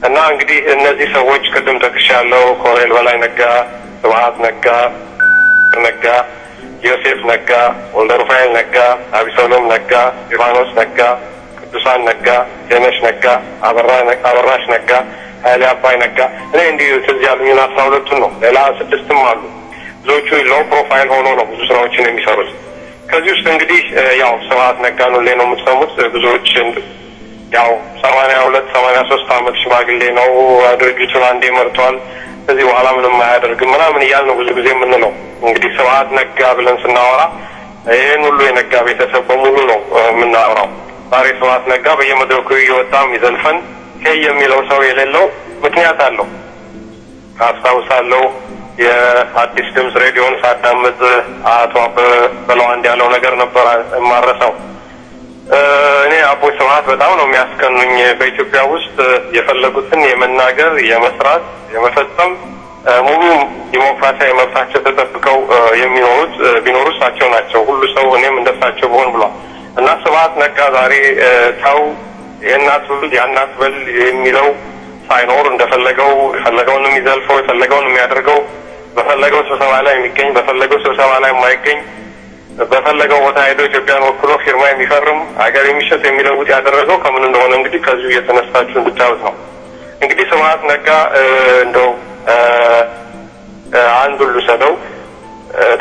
እና እንግዲህ እነዚህ ሰዎች ቅድም ጠቅሻለሁ። ኮሎኔል በላይ ነጋ፣ ስብሐት ነጋ፣ ነጋ፣ ዮሴፍ ነጋ፣ ወልደ ሩፋኤል ነጋ፣ አቢሰሎም ነጋ፣ ዮሐንስ ነጋ፣ ቅዱሳን ነጋ፣ ጀነሽ ነጋ፣ አበራሽ ነጋ፣ ኃይሌ አባይ ነጋ። እኔ እንዲህ ትዝ ያሉኝን 12ቱን ነው። ሌላ 6ም አሉ። ብዙዎቹ ሎው ፕሮፋይል ሆኖ ነው ብዙ ስራዎችን የሚሰሩት። ከዚህ ውስጥ እንግዲህ ያው ስብሐት ነጋን ሁሌ ነው የምትሰሙት። ብዙዎች ያው 82-83 ዓመት ሽማግሌ ነው። ድርጅቱን አንዴ መርቷል። ከዚህ በኋላ ምንም አያደርግም ምናምን እያልን ነው ብዙ ጊዜ የምንለው። እንግዲህ ስብሐት ነጋ ብለን ስናወራ ይህን ሁሉ የነጋ ቤተሰብ በሙሉ ነው የምናወራው። ዛሬ ስብሐት ነጋ በየመድረኩ እየወጣ የሚዘልፈን የሚለው ሰው የሌለው ምክንያት አለው። አስታውሳለሁ የአዲስ ድምፅ ሬዲዮን ሳዳምጥ አቶ በለው አንድ ያለው ነገር ነበር የማረሳው። እኔ አቦይ ስብሐት በጣም ነው የሚያስቀኑኝ። በኢትዮጵያ ውስጥ የፈለጉትን የመናገር፣ የመስራት፣ የመፈጸም ሙሉ ዲሞክራሲያዊ መብታቸው ተጠብቀው የሚኖሩት ቢኖሩ እሳቸው ናቸው። ሁሉ ሰው እኔም እንደሳቸው ብሆን ብሏል። እና ስብሐት ነጋ ዛሬ ተው የእናት ብል የእናት በል የሚለው ሳይኖር እንደፈለገው የፈለገውን የሚዘልፈው የፈለገውን የሚያደርገው በፈለገው ስብሰባ ላይ የሚገኝ በፈለገው ስብሰባ ላይ የማይገኝ በፈለገው ቦታ ሄዶ ኢትዮጵያን ወክሎ ፊርማ የሚፈርም ሀገር የሚሸጥ የሚለውጥ ያደረገው ከምን እንደሆነ እንግዲህ ከዚሁ እየተነሳችሁ እንድታዩት ነው። እንግዲህ ስብሐት ነጋ እንደው አንዱ ልውሰደው።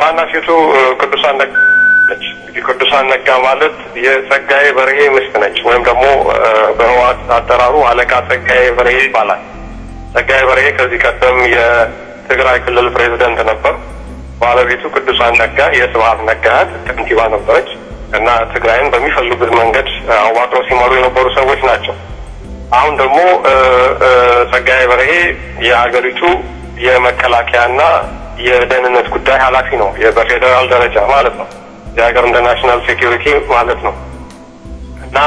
ታናሽቱ ቅዱሳን ነጋ ነች። እንግዲህ ቅዱሳን ነጋ ማለት የጸጋዬ በርሄ ሚስት ነች፣ ወይም ደግሞ በህወሓት አጠራሩ አለቃ ጸጋዬ በርሄ ይባላል። ጸጋዬ በርሄ ከዚህ ቀደም የትግራይ ክልል ፕሬዝዳንት ነበር። ባለቤቱ ቅዱሳን ነጋ የስብሐት ነጋ ከንቲባ ነበረች እና ትግራይን በሚፈልጉት መንገድ አዋቅረው ሲመሩ የነበሩ ሰዎች ናቸው። አሁን ደግሞ ጸጋዬ በርሄ የሀገሪቱ የመከላከያና የደህንነት ጉዳይ ኃላፊ ነው፣ በፌዴራል ደረጃ ማለት ነው። የሀገር ኢንተርናሽናል ሴኪሪቲ ማለት ነው። እና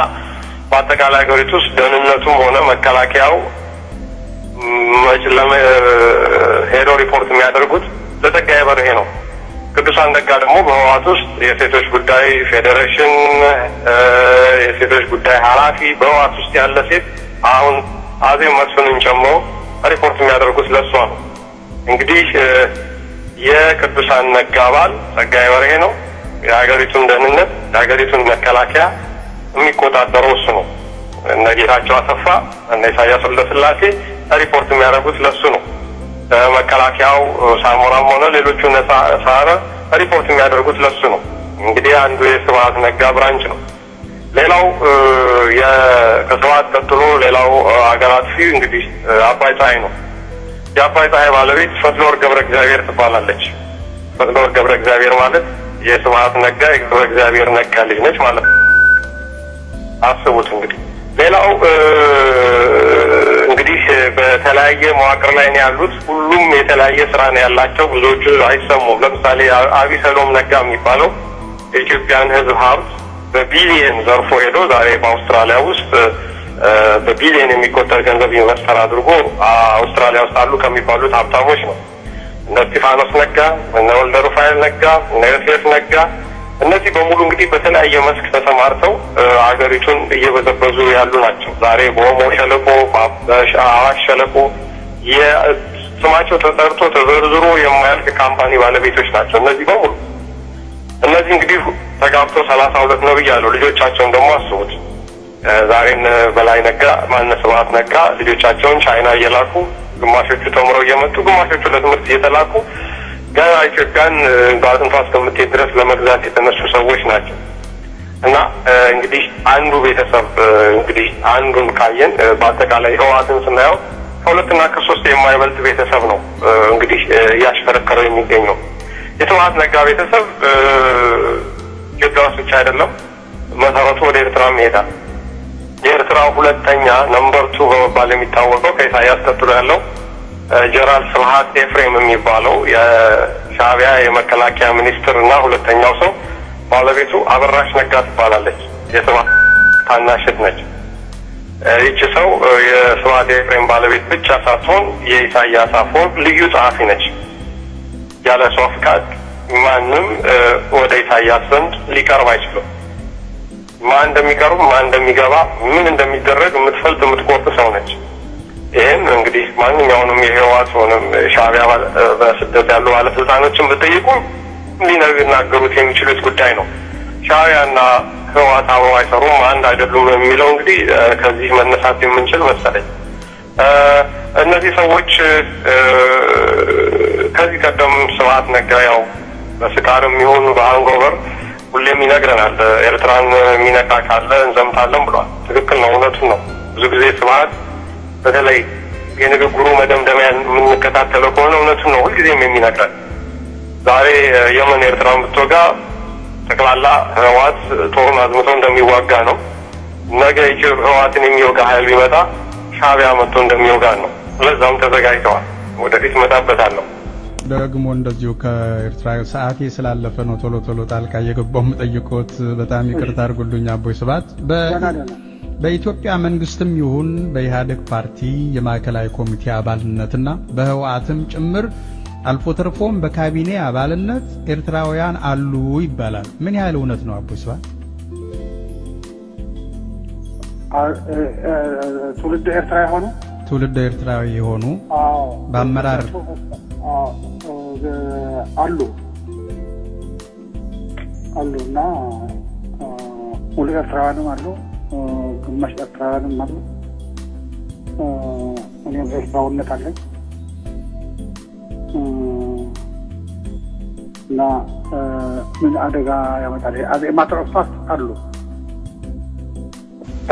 በአጠቃላይ ሀገሪቱ ውስጥ ደህንነቱም ሆነ መከላከያው ሄዶ ሪፖርት የሚያደርጉት ለጸጋዬ በርሄ ነው። ቅዱሳን ነጋ ደግሞ በህወሓት ውስጥ የሴቶች ጉዳይ ፌዴሬሽን የሴቶች ጉዳይ ኃላፊ በህወሓት ውስጥ ያለ ሴት አሁን አዜብ መስፍንን ጨምሮ ሪፖርት የሚያደርጉት ለሷ ነው። እንግዲህ የቅዱሳን ነጋ ባል ጸጋዬ በርሄ ነው። የሀገሪቱን ደህንነት የሀገሪቱን መከላከያ የሚቆጣጠረው እሱ ነው። እነ ጌታቸው አሰፋ እነ ኢሳያስ ወልደስላሴ ሪፖርት የሚያደርጉት ለሱ ነው። መከላከያው ሳሞራም ሆነ ሌሎቹ ነጻ ሳረ ሪፖርት የሚያደርጉት ለሱ ነው። እንግዲህ አንዱ የስብሐት ነጋ ብራንች ነው። ሌላው ከስብሐት ቀጥሎ ሌላው ሀገር አጥፊ እንግዲህ አባይ ፀሐይ ነው። የአባይ ፀሐይ ባለቤት ፈትለወርቅ ገብረ እግዚአብሔር ትባላለች። ፈትለወርቅ ገብረ እግዚአብሔር ማለት የስብሐት ነጋ የገብረ እግዚአብሔር ነጋ ልጅ ነች ማለት ነው። አስቡት እንግዲህ። ሌላው እንግዲህ በተለያየ መዋቅር ላይ ነው ያሉት። ሁሉም የተለያየ ስራ ነው ያላቸው። ብዙዎቹ አይሰሙም። ለምሳሌ አቢሰሎም ነጋ የሚባለው የኢትዮጵያን ሕዝብ ሀብት በቢሊየን ዘርፎ ሄዶ ዛሬ በአውስትራሊያ ውስጥ በቢሊየን የሚቆጠር ገንዘብ ኢንቨስተር አድርጎ አውስትራሊያ ውስጥ አሉ ከሚባሉት ሀብታሞች ነው። እነ እስጢፋኖስ ነጋ፣ እነ ወልደ ሩፋኤል ነጋ፣ እነ ዮሴፍ ነጋ እነዚህ በሙሉ እንግዲህ በተለያየ መስክ ተሰማርተው ሀገሪቱን እየበዘበዙ ያሉ ናቸው። ዛሬ በኦሞ ሸለቆ፣ በአዋሽ ሸለቆ ስማቸው ተጠርቶ ተዘርዝሮ የማያልቅ ካምፓኒ ባለቤቶች ናቸው እነዚህ በሙሉ። እነዚህ እንግዲህ ተጋብቶ 32 ነው ብያለሁ። ልጆቻቸውን ደግሞ አስቡት። ዛሬን በላይ ነጋ ማነው ስብሐት ነጋ ልጆቻቸውን ቻይና እየላኩ ግማሾቹ ተምረው እየመጡ ግማሾቹ ለትምህርት እየተላኩ ገና ኢትዮጵያን በአጥንቷ እስከምትሄድ ድረስ ለመግዛት የተነሱ ሰዎች ናቸው። እና እንግዲህ አንዱ ቤተሰብ እንግዲህ አንዱን ካየን በአጠቃላይ ህወሓትን ስናየው ከሁለትና ከሶስት የማይበልጥ ቤተሰብ ነው እንግዲህ እያሽከረከረው የሚገኘው። የስብሐት ነጋ ቤተሰብ ኢትዮጵያ ውስጥ ብቻ አይደለም፣ መሰረቱ ወደ ኤርትራም ይሄዳል። የኤርትራ ሁለተኛ ነምበር 2 በመባል የሚታወቀው ከኢሳያስ ቀጥሎ ያለው ጀነራል ስብሐት ኤፍሬም የሚባለው የሻዕቢያ የመከላከያ ሚኒስትር እና ሁለተኛው ሰው ባለቤቱ አበራሽ ነጋ ትባላለች። የስብሐት ታናሽ እህት ነች። ይህች ሰው የስብሐት ኤፍሬም ባለቤት ብቻ ሳትሆን የኢሳያስ አፈወርቅ ልዩ ጸሐፊ ነች። ያለ ሰው ፍቃድ ማንም ወደ ኢሳያስ ዘንድ ሊቀርብ አይችልም። ማን እንደሚቀርብ ማን እንደሚገባ ምን እንደሚደረግ የምትፈልጥ የምትቆርጥ ሰው ነች። ይህን እንግዲህ ማንኛውንም የህወሓት ሆነም ሻዕቢያ በስደት ያሉ ባለስልጣኖችን ብትጠይቁ ሊናገሩት የሚችሉት ጉዳይ ነው። ሻዕቢያና ህወሓት አብረው አይሰሩም፣ አንድ አይደሉም የሚለው እንግዲህ ከዚህ መነሳት የምንችል መሰለኝ። እነዚህ ሰዎች ከዚህ ቀደም ስብሐት ነጋ ያው በስካርም ይሁን በአንጎበር ሁሌም ይነግረናል፣ ኤርትራን የሚነካ ካለ እንዘምታለን ብሏል። ትክክል ነው፣ እውነቱን ነው። ብዙ ጊዜ ስብሐት በተለይ የንግግሩ መደምደሚያ የምንከታተለው ከሆነ እውነቱን ነው ሁልጊዜም የሚነግረን። ዛሬ የመን ኤርትራን ብትወጋ ጠቅላላ ህወሓት ጦሩን አዝምቶ እንደሚዋጋ ነው። ነገ ህወሓትን የሚወጋ ኃይል ቢመጣ ሻዕቢያ መጥቶ እንደሚወጋ ነው። ለዛም ተዘጋጅተዋል። ወደፊት መጣበታለሁ። ደግሞ እንደዚሁ ከኤርትራ ሰዓቴ ስላለፈ ነው ቶሎ ቶሎ ጣልቃ እየገባሁ የምጠይቅዎት። በጣም ይቅርታ አድርጉልኝ አቦይ ስብሐት። በኢትዮጵያ መንግስትም ይሁን በኢህአዴግ ፓርቲ የማዕከላዊ ኮሚቴ አባልነትና በህወሓትም ጭምር አልፎ ተርፎም በካቢኔ አባልነት ኤርትራውያን አሉ ይባላል። ምን ያህል እውነት ነው አቦይ ስብሐት? ትውልድ ኤርትራዊ የሆኑ በአመራር አሉና ሙሉ ኤርትራውያንም አሉ፣ ግማሽ ኤርትራውያንም አሉ። እኔም ኤርትራዊነት አለኝ እና ምን አደጋ ያመጣል ማትረፋት አሉ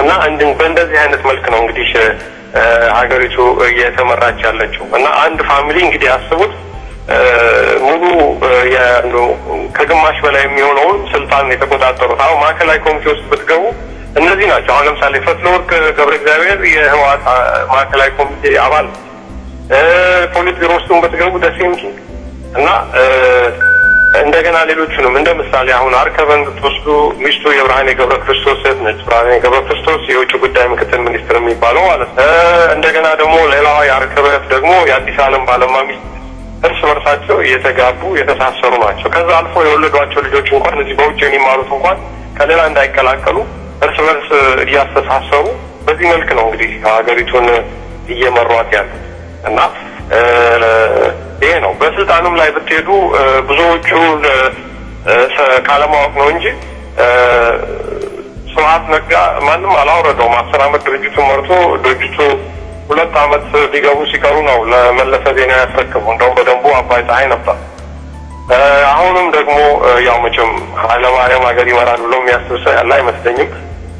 እና በእንደዚህ አይነት መልክ ነው እንግዲህ ሀገሪቱ እየተመራች ያለችው። እና አንድ ፋሚሊ እንግዲህ ያስቡት ሙሉ ከግማሽ በላይ የሚሆነውን ስልጣን የተቆጣጠሩት አሁን ማዕከላዊ ኮሚቴ ውስጥ ብትገቡ እነዚህ ናቸው። አሁን ለምሳሌ ፈትለወርቅ ገብረ እግዚአብሔር የህወሓት ማዕከላዊ ኮሚቴ አባል፣ ፖሊት ቢሮ ውስጥም ብትገቡ ደሴም እና እንደገና ሌሎቹንም እንደ ምሳሌ አሁን አርከበን ብትወስዱ ሚስቱ የብርሃኔ ገብረ ክርስቶስ ሴት ነች። ብርሃኔ ገብረ ክርስቶስ የውጭ ጉዳይ ምክትል ሚኒስትር የሚባለው ማለት ነው። እንደገና ደግሞ ሌላዋ የአርከበት ደግሞ የአዲስ ዓለም ባለማ ሚስት እርስ በርሳቸው እየተጋቡ የተሳሰሩ ናቸው። ከዛ አልፎ የወለዷቸው ልጆች እንኳን እዚህ በውጭ የሚማሩት እንኳን ከሌላ እንዳይቀላቀሉ እርስ በርስ እያስተሳሰሩ በዚህ መልክ ነው እንግዲህ ሀገሪቱን እየመሯት ያሉት እና ይሄ ነው። በስልጣኑም ላይ ብትሄዱ ብዙዎቹ ካለማወቅ ነው እንጂ ስብሐት ነጋ ማንም አላወረደውም። 10 ዓመት ድርጅቱን መርቶ ድርጅቱ 2 ዓመት ሊገቡ ሲቀሩ ነው ለመለሰ ዜናዊ ያስረክቡ። እንደውም በደንቡ አባይ ፀሐይ ነበር። አሁንም ደግሞ ያው መቼም ኃይለማርያም ሀገር ይመራል ብሎ የሚያስብ ሰው ያለ አይመስለኝም።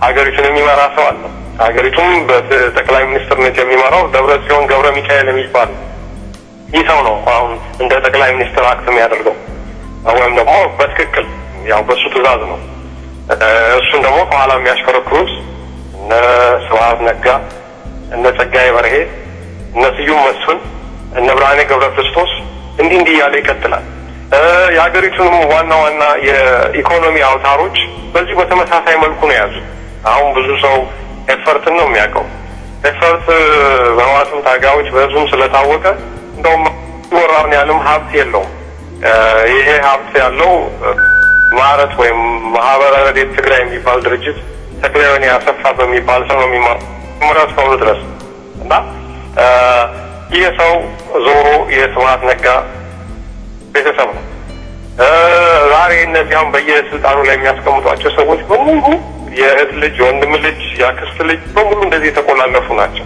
ሀገሪቱን የሚመራ ሰው አለ። ሀገሪቱም በጠቅላይ ሚኒስትርነት የሚመራው ደብረጽዮን ገብረ ሚካኤል የሚባል ይህ ሰው ነው አሁን እንደ ጠቅላይ ሚኒስትር አክት የሚያደርገው ወይም ደግሞ በትክክል ያው በሱ ትዕዛዝ ነው። እሱን ደግሞ ከኋላ የሚያሽከረክሩት እነ ስብሐት ነጋ፣ እነ ጸጋዬ በርሄ፣ እነ ስዩም መስፍን፣ እነ ብርሃኔ ገብረ ክርስቶስ እንዲህ እያለ ይቀጥላል። የሀገሪቱንም ዋና ዋና የኢኮኖሚ አውታሮች በዚህ በተመሳሳይ መልኩ ነው የያዙ። አሁን ብዙ ሰው ኤፈርትን ነው የሚያውቀው። ኤፈርት በህወሓትም ታጋዮች በህዝቡም ስለታወቀ እንደውም ወራውን ያለም ሀብት የለውም። ይሄ ሀብት ያለው ማረት ወይም ማህበረ ረድኤት ትግራይ የሚባል ድርጅት ተክለወይኒ አሰፋ በሚባል ሰው ነው የሚማረው እስካሁን ድረስ እና ይህ ሰው ዞሮ የስብሐት ነጋ ቤተሰብ ነው። ዛሬ እነዚያም በየስልጣኑ ላይ የሚያስቀምጧቸው ሰዎች በሙሉ የእህት ልጅ፣ የወንድም ልጅ፣ የአክስት ልጅ በሙሉ እንደዚህ የተቆላለፉ ናቸው።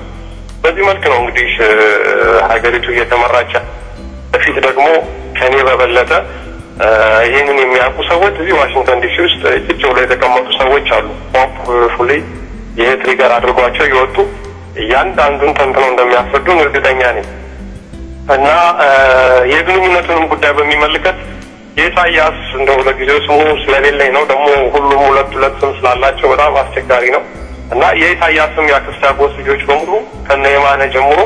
በዚህ መልክ ነው እንግዲህ ሀገሪቱ እየተመራች። በፊት ደግሞ ከኔ በበለጠ ይህንን የሚያውቁ ሰዎች እዚህ ዋሽንግተን ዲሲ ውስጥ ጭጭ ብሎ የተቀመጡ ሰዎች አሉ። ፖፕ ፉሊ ይሄ ትሪገር አድርጓቸው የወጡ እያንዳንዱን ተንትነው እንደሚያስረዱን እርግጠኛ ነኝ። እና የግንኙነቱንም ጉዳይ በሚመለከት የኢሳያስ እንደው ለጊዜው ስሙ ስለሌለኝ ነው፣ ደግሞ ሁሉም ሁለት ስም ስላላቸው በጣም አስቸጋሪ ነው። እና የኢሳያስም የአክስት አጎት ልጆች በሙሉ ከነ የማነ ጀምሮ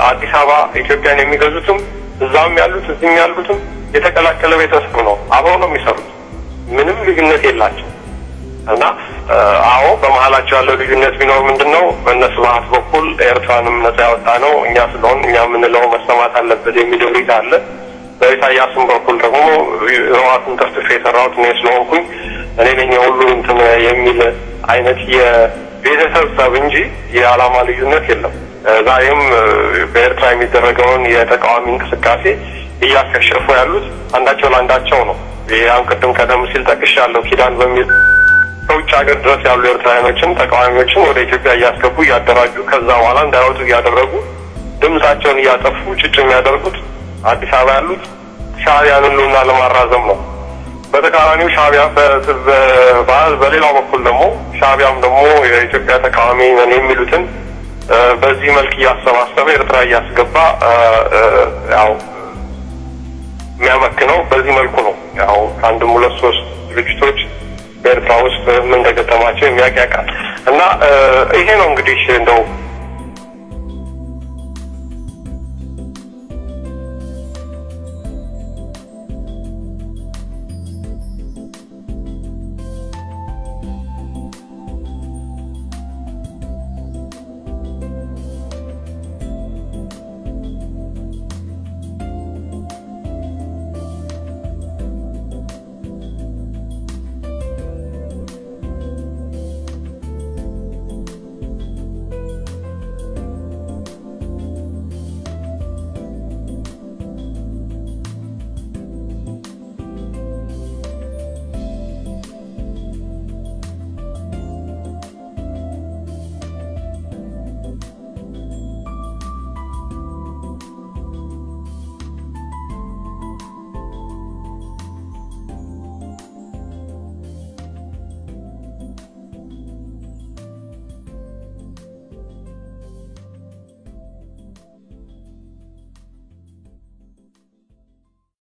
አዲስ አበባ ኢትዮጵያን የሚገዙትም እዛም ያሉት እዚህም ያሉትም የተቀላቀለ ቤተሰብ ነው። አብረው ነው የሚሰሩት። ምንም ልዩነት የላቸው። እና አዎ በመሀላቸው ያለው ልዩነት ቢኖር ምንድነው በእነ ስብሐት በኩል ኤርትራንም ነጻ ያወጣ ነው እኛ ስለሆን እኛ የምንለው መሰማት አለበት የሚል ሪት አለ። በኢሳያስም በኩል ደግሞ ህወሓትን ተፍትፌ የሰራሁት እኔ ስለሆንኩኝ እኔ ነኝ ሁሉ እንትን የሚል አይነት የቤተሰብ ጸብ እንጂ የዓላማ ልዩነት የለም። ዛሬም በኤርትራ የሚደረገውን የተቃዋሚ እንቅስቃሴ እያከሸፉ ያሉት አንዳቸው ለአንዳቸው ነው። ያን ቅድም ቀደም ሲል ጠቅሻለሁ ኪዳን በሚል ከውጭ ሀገር ድረስ ያሉ ኤርትራውያኖችን ተቃዋሚዎችን ወደ ኢትዮጵያ እያስገቡ እያደራጁ ከዛ በኋላ እንዳይወጡ እያደረጉ ድምጻቸውን እያጠፉ ጭጭ የሚያደርጉት አዲስ አበባ ያሉት ሻዕቢያን ሁሉና ለማራዘም ነው። በተቃራኒው ሻዕቢያ በሌላው በኩል ደግሞ ሻዕቢያም ደግሞ የኢትዮጵያ ተቃዋሚ ነን የሚሉትን በዚህ መልክ እያሰባሰበ ኤርትራ እያስገባ ያው የሚያመክነው በዚህ መልኩ ነው። ያው አንድም ሁለት ሶስት ድርጅቶች በኤርትራ ውስጥ ምን እንደገጠማቸው የሚያውቅ ያውቃል። እና ይሄ ነው እንግዲህ እንደው